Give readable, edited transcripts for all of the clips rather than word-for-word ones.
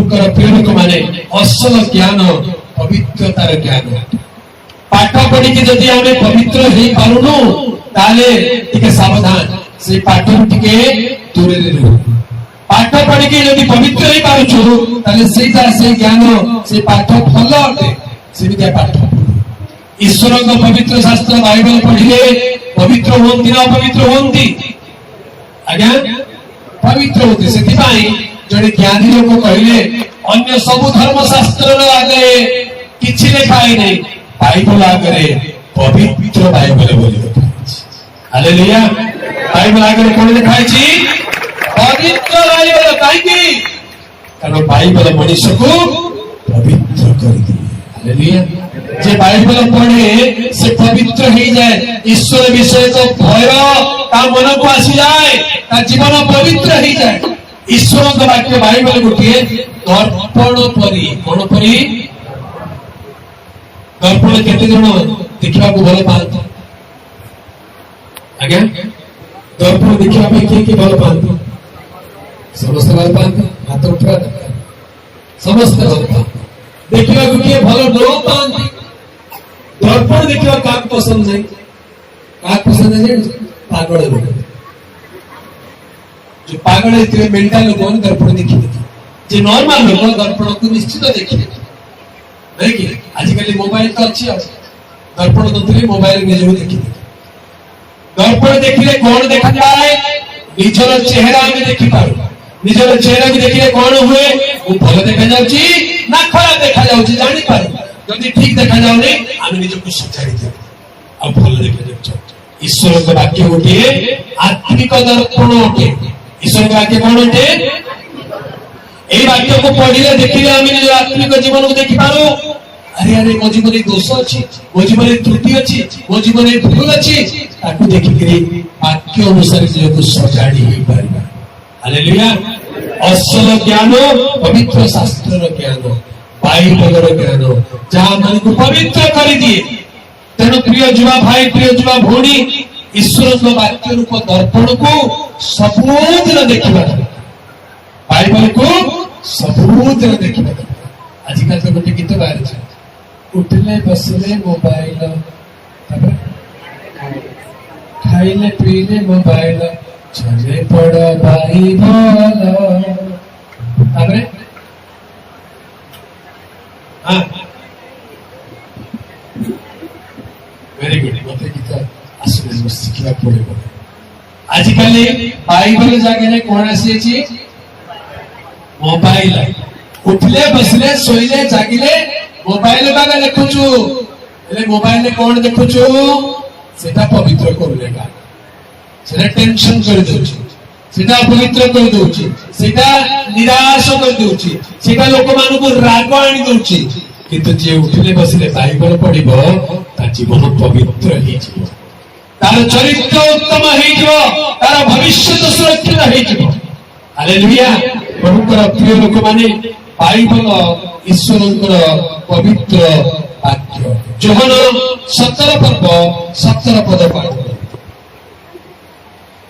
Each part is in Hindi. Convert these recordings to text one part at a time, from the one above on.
प्रभुकर प्रिय लोक माने असल ज्ञान पवित्रतार ज्ञान पाठ पढ़ी जदि आम पवित्र हो पारुनु ताले टिके सावधान से पाठ टिके दूरे रहू पाठ पढ़ी जदि पवित्र हो पारुछु ताले सेटा से ज्ञान से पाठ भल अटे सेमितिया पाठ ईश्वर पवित्र शास्त्र बाइबल पढ़िले पवित्र होती ना अपवित्र होती आज्ञा पवित्र होती से जड़े ज्ञानी लोग कहले अन्य सबु धर्म शास्त्र आगे किछि लिखाई नहीं बाइबल आगे पवित्र बाइबल बोली हालेलुया बाइबल आगे कौन लिखाई छी पवित्र बाइबल काई कारण बाइबल मनुष्य को पवित्र कर दिए हालेलुया जे बाइबल पढ़े से पवित्र हो जाए ईश्वर विषय तो भय ता मन को आसी जाए ता जीवन पवित्र हो जाए ईश्वर का वाक्य बाइबल गोटे दर्पण परी कौन परी दर्पण केते जन देखा भल पाती आज्ञा दर्पण देखा किए भल पाती समस्त भल पाती हाथ उठा समस्त भल पाती देखा किए भल न पाती दर्पण देखा क्या पसंद नहीं क्या पसंद है पागल लोग जो पागल है मेंटल लोग दर्पण देखी जो नॉर्मल लोग दर्पण को निश्चित देखिए नहीं कि आजिकल मोबाइल तो अच्छी दर्पण नथी मोबाइल निजक देखी दर्पण देखिले कौन देखा जाए निजर चेहरा में देखी पार निजर चेहरा भी देखिले कौन हुए वो भल देखा जाउची ना खराब देखा जाउची जानि पार जदि ठीक देखा जाउनी आमे निजको सच्चाई दे अब भल देखा जाउची ईश्वर के वाक्य गोटे आत्मिक दर्पण अटे ईश्वर के वाक्य कौन अटे ए वाक्य को पढ़िले देखिले आमे निज आत्मिक जीवन को देखि पारो अरे अरे मो जीवन दोष अछि मो जीवन त्रुटि अछि मो जीवन भूल अछि ताकू देखि करी वाक्य अनुसार जीवन को सजाड़ी होई पारिबा हालेलुया असल ज्ञान पवित्र शास्त्र ज्ञान बाइबल ज्ञान जहाँ मन को पवित्र कर दिए तेणु प्रिय जुवा भाई प्रिय जुवा भौणी ईश्वर वाक्य रूप दर्पण को सबुदिन देखा बाइबल को सबुदिन देखा आजिकल तो गोटे गीत बाहर उठले बसले मोबाइल खाइले पीले मोबाइल चले पड़ बाइबल हाँ वेरी गुड मत गीत आसले शिखा पड़े आजिकल बाइबल जगह कौन आसी मोबाइल उठले बसले सोइले जागिले मोबाइल बागा देखुचु मोबाइल कौन देखुचु सेटा पवित्र करलेगा सेटा टेंशन कर दोछि सेटा अपवित्र कर दोछि सेटा निराश कर दोछि सेटा लोक मानु को राग आनी दोछि किंतु जे उठले बसले बाइबल पढ़िबो ता जीवन पवित्र हे जीवो तार चरित्र उत्तम हे जीवो तार भविष्य सुरक्षित हे जीवो हालेलुया प्रभुकर प्रिय लोक माने बाइबल ईश्वरଙ୍କର पवित्र वाक्य जोहन 17 पर्व 17 पद पाठ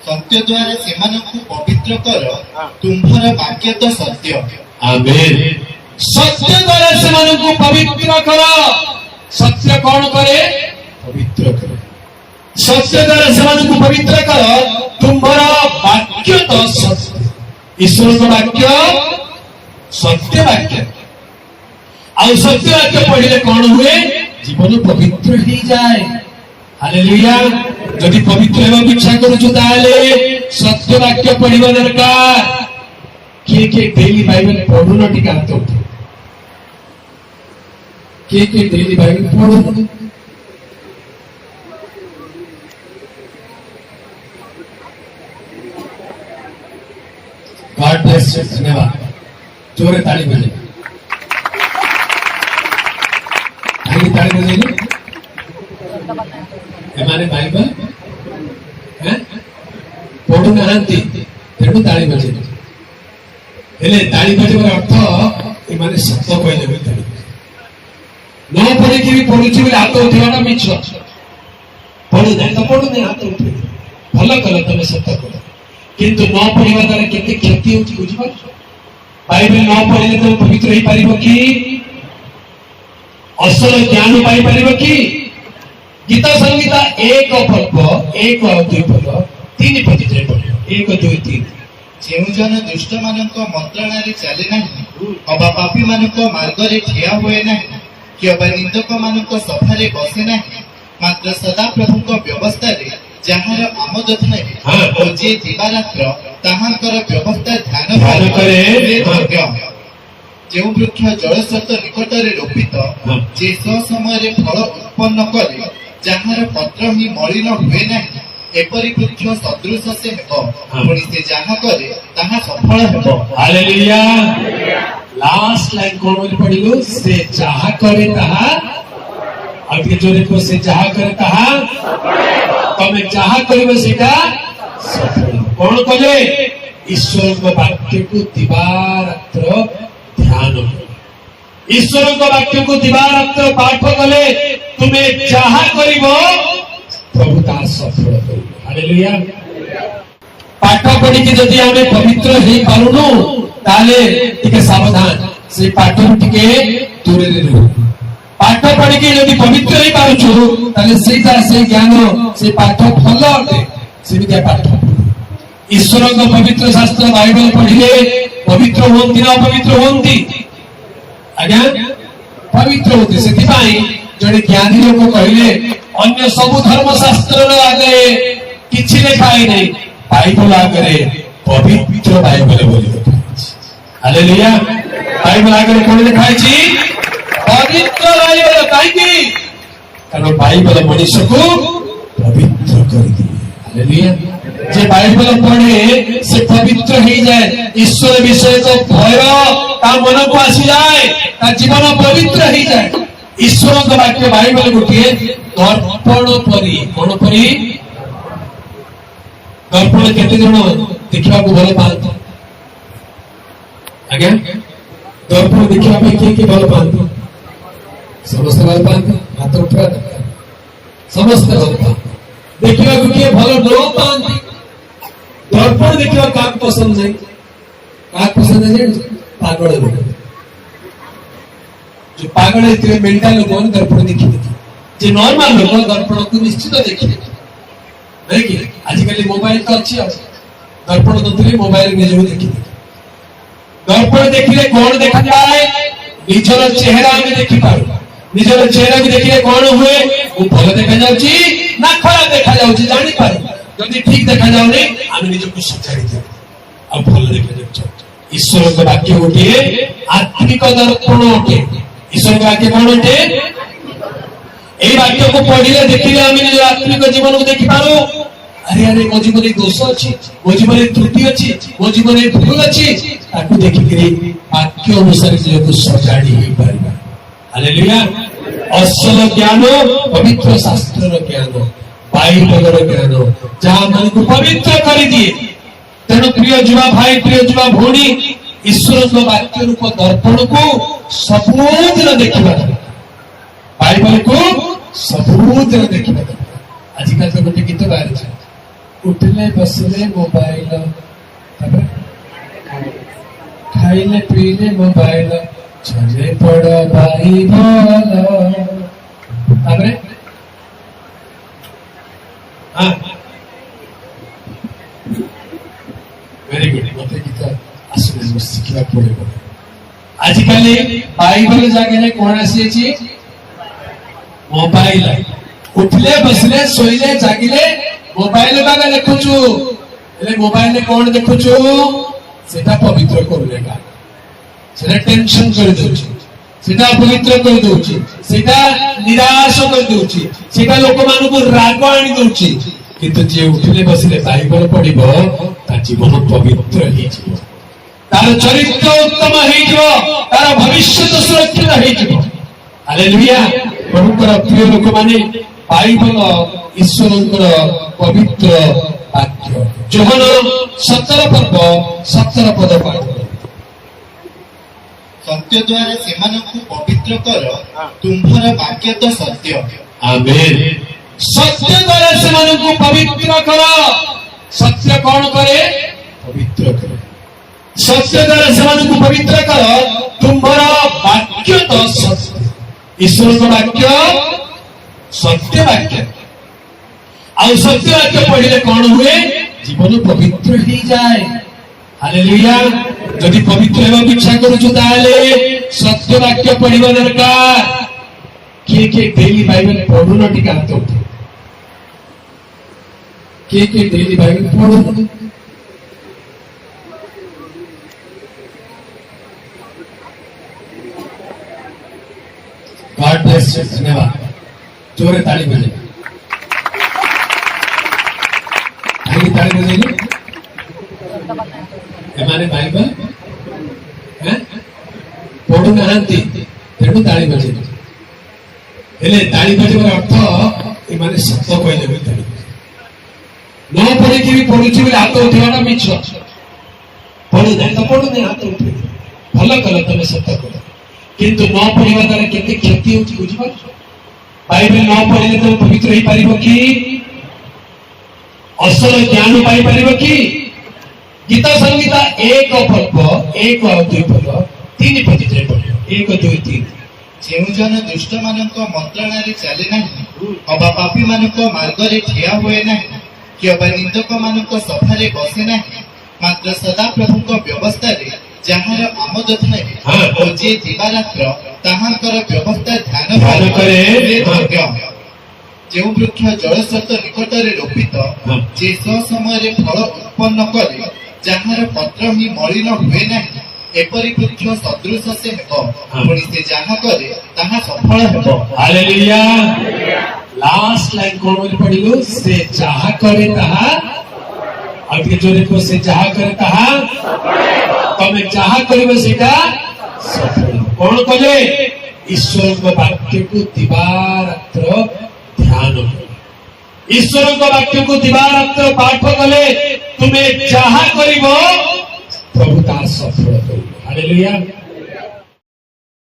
सत्य द्वारा सेमानकु पवित्र कर तुम्हार वाक्य तो सत्य आमेन सत्य द्वारा सेमानकु पवित्र कर सत्य कौन करे पवित्र करे सत्य द्वारा सेमानकु पवित्र कर तुम्हार वाक्य तो सत्य ईश्वर वाक्य सत्य वाक्य आउ सत्य वाक्य पढ़िले कौन हुए जीवन पवित्र हो जाए हालेलुया यदि पवित्र होगा इच्छा करूछु ताले सत्य वाक्य पढ़िबा दरकार के डेली बाइबल पढ़ुन टिका हाथ उठे के डेली बाइबल पढ़ुन गॉड ब्लेस यू धन्यवाद जोरे ताली बजे ताली बजे एमाने बाइबल हैं पढ़ु नांती तेणु ताली बजे हेले ताली बजेबार अर्थ एमाने सत्य कहले बे ताली न पढ़ी कि पढ़ुछि बोले हाथ उठेबाटा मिछ पढ़ु नहीं तो पढ़ु नहीं हाथ उठे भल कल तमे सत्य कल किंतु न पढ़िबा द्वारा केते क्षति होछि बुझि पाछ बाइबल न पढ़िले तुम पवित्र हो पारिबो कि असल ज्ञान पाई पारिबो कि गीता संहिता 1 पर्व 1 और 2 पर्व 3 पतित्रे पढ़िबो 1 2 3 ଯେଉଁ ଜନ ଦୁଷ୍ଟମାନଙ୍କ ମନ୍ତ୍ରଣାରେ ଚାଲେ ନାହିଁ ଅବା ପାପୀମାନଙ୍କ ମାର୍ଗରେ ଠିଆ ହୁଏ ନାହିଁ କି ଅବା ନିନ୍ଦକମାନଙ୍କ ସଭାରେ ବସେ ନାହିଁ ମାତ୍ର ସଦାପ୍ରଭୁଙ୍କ ବ୍ୟବସ୍ଥାରେ ଯାହାର ଆମୋଦ ଥାଏ ଓ ଯିଏ ଦିବାରାତ୍ର ତାହାଙ୍କର ବ୍ୟବସ୍ଥା ଧ୍ୟାନ କରେ ଯେଉଁ ବୃକ୍ଷ ଜଳସ୍ରୋତ ନିକଟରେ ରୋପିତ ଯେ ସମୟରେ ଫଳ ଉତ୍ପନ୍ନ କରେ ଯାହାର ପତ୍ର ହିଁ ମଳିନ ହୁଏ ନାହିଁ ଏପରି ବୃକ୍ଷ ସଦୃଶ ସେ ହେବ ପୁଣି ସେ ଯାହା କରେ ତାହା ସଫଳ ହେବ। हालेलुया लास्ट लाइन कोन बोली पढ़िलु से जहा करे ताहा आगे जोरे को से जहा करे ताहा तमे जहा करिबो सेटा सफल कोन कले ईश्वर को वाक्य को दिवारात्र ध्यान करो ईश्वर को वाक्य को दिवारात्र पाठ कले तुम्हें जहा करिबो प्रभु ता सफल करिबो। हालेलुया पाठ पढ़ी कि जदि आमे पवित्र हे पारुनु ताले टिके सावधान से पाठ टिके दूरे रे रहू पाठ पढ़ी कि जदि पवित्र हे पारुछु ताले सेटा से ज्ञान से पाठ फल अटे सेमितिया पाठ ईश्वर को पवित्र शास्त्र बाइबल पढ़िले पवित्र होंती ना अपवित्र होंती आज्ञा पवित्र होते सेति पाई जड़े ज्ञानी लोक कहले अन्य सब धर्म शास्त्र आगे किछि लिखाई नहीं बाइबल आगे पवित्र बाइबल बोली हालेलुया बाइबल आगे कोन लिखाई छी पवित्र बाइबल काई कारण बाइबल मनुष्य को पवित्र कर दिए। हालेलुया जे बाइबल पढ़े से पवित्र हो जाए ईश्वर विषय तो भय ता मन को आसी जाए ता जीवन पवित्र हो जाए ईश्वर का वाक्य बाइबल गोटे दर्पण परी कोन परी दर्पण केते जण देखिबा को भल पाते आज्ञा दर्पण देखिबा पे के भल पाते समस्त भल पाते हाथ उठा समस्त भल पाते देखिबा को के भल न पाते दर्पण देखिबा का पसंद नहीं का पसंद नहीं पागल लोग जो पागल है मेंटल लोग दर्पण देखी जे नॉर्मल लोग दर्पण को निश्चित देखी नहीं कि आजिकल मोबाइल तो अच्छी दर्पण नथले मोबाइल निजो देखी दर्पण देखिले कौन देखा जाए निजर चेहरा में देखि पारु निजर चेहरा को देखिले कौन हुए वो भल देखा जाउची ना खराब देखा जाउची जानि पारु जदि ठीक देखा जाउनी आमे निज को सचाई दे अब भल देखा जाउची ईश्वर के वाक्य गोटे आत्मिक दर्पण अटे ईश्वर के वाक्य कौन अटे এই বাক্য को पढ़िले देखिले आमे निज आत्मिक जीवन को देखि पारो अरे अरे मो जीवन दोष अछि मो जीवन त्रुटि अछि मो जीवन भूल अछि ताकू देखि के वाक्य अनुसार जे को सजाडी हे परबा। हालेलुया असल ज्ञान पवित्र शास्त्र ज्ञान बाइबल ज्ञान जहां मन को पवित्र कर दिए तेणु प्रिय जुवा भाई प्रिय जुवा भौणी ईश्वर को वाक्य रूप दर्पण को सबूत देखिबा बाइबल को सबूत देखिबा आजिकल तो गोटे गीत बाहर छै उठले बसले मोबाइल खाइले पीले मोबाइल चले पड़ बाइबल तापरे हां वेरी गुड मते गीत आसले सिखला पड़े आजिकल बाइबल जागे कोन आसी अछि मोबाइल उठले बसले सोइले जागिले मोबाइल बागा देखुछु एले मोबाइल कोन देखुछु सेटा पवित्र करलेगा सेटा टेंशन कर दोछि सेटा पवित्र कर दोछि सेटा निराश कर दोछि सेटा लोक मानु को राग आनी दोछि किंतु जे उठले बसले बाइबल पढिबो ता जीवन पवित्र हे जीवो तार चरित्र उत्तम हे जीवो तार भविष्य सुरक्षित हे जीवो। हालेलुया प्रभुकर प्रिय लोक माने बाइबल ईश्वरଙ୍କର पवित्र वाक्य जोहन 17 पर्व 17 पद पाठ सत्य द्वारा सेमानकु पवित्र कर तुम्भर वाक्य तो सत्य। आमेन सत्य द्वारा सेमानकु पवित्र कर सत्य कौन करे पवित्र करे सत्य द्वारा से पवित्र कर तुम्हारा वाक्य तो सत्य ईश्वर का वाक्य सत्य वाक्य आउ सत्य वाक्य पढ़िले कौन हुए जीवन पवित्र ही जाए हालेलुया यदि पवित्र हेबाक इच्छा करूछु ताले सत्य वाक्य पढ़िबा दरकार के डेली बाइबल पढ़ुन टिका हाथ उठे के डेली बाइबल पढ़ुन गॉड ब्लेस यू धन्यवाद जोरे ताली बजे ताली बजे एमाने बाइबल हैं पढ़ु नाहंती तेणु ताली बजे हेले ताली बजेबार अर्थ एमाने सत्य कहले भी ताली न पढ़ी भी पढ़ुची बोले हाथ उठेवाटा मिछ पढ़ु ना तो पढ़ु ना हाथ उठे भल कल तुम सत्य कल किंतु न पढ़िबा द्वारा केते क्षति होची बुझी पाछ बाइबल न पढ़िले तुम पवित्र ही पारिबो कि असल ज्ञान पाई पारिबो कि गीता संहिता 1 पर्व 1 और 2 पर्व 3 पतित्रे पढ़ियो 1 2 3 ଯେଉଁ ଜନ ଦୁଷ୍ଟ ମାନଙ୍କ ମନ୍ତ୍ରଣାରେ ଚାଲେ ନାହିଁ ଅବା ପାପୀ ମାନଙ୍କ ମାର୍ଗରେ ଠିଆ ହୁଏ ନାହିଁ କି ଅବା ନିନ୍ଦକ ମାନଙ୍କ ସଭାରେ ବସେ ନାହିଁ ମାତ୍ର ସଦାପ୍ରଭୁଙ୍କ ବ୍ୟବସ୍ଥାରେ ଯାହାର ଆମୋଦ ଥାଏ ଓ ଯିଏ ଦିବାରାତ୍ର ତାହାଙ୍କର ବ୍ୟବସ୍ଥା ଧ୍ୟାନ କରେ ଯେଉଁ ବୃକ୍ଷ ଜଳସ୍ରୋତ ନିକଟରେ ରୋପିତ ଯେ ସମୟରେ ଫଳ ଉତ୍ପନ୍ନ କରେ ଯାହାର ପତ୍ର ହିଁ ମଳିନ ହୁଏ ନାହିଁ एपरी वृक्ष सदृश से हेबो पुणी से जहा करे ताहा सफल हेबो हालेलुया लास्ट लाइन कोन बोली पढ़िलो से जहा करे ताहा अति जोरे को से जहा करे ताहा तमे जहा करबे सेटा सफल कोन कले ईश्वर को वाक्य को दिवारात्र ध्यान करो ईश्वर को वाक्य को दिवारात्र पाठ कले तुम्हें जहा करिवो प्रभु तार सफल करिवो हालेलुया।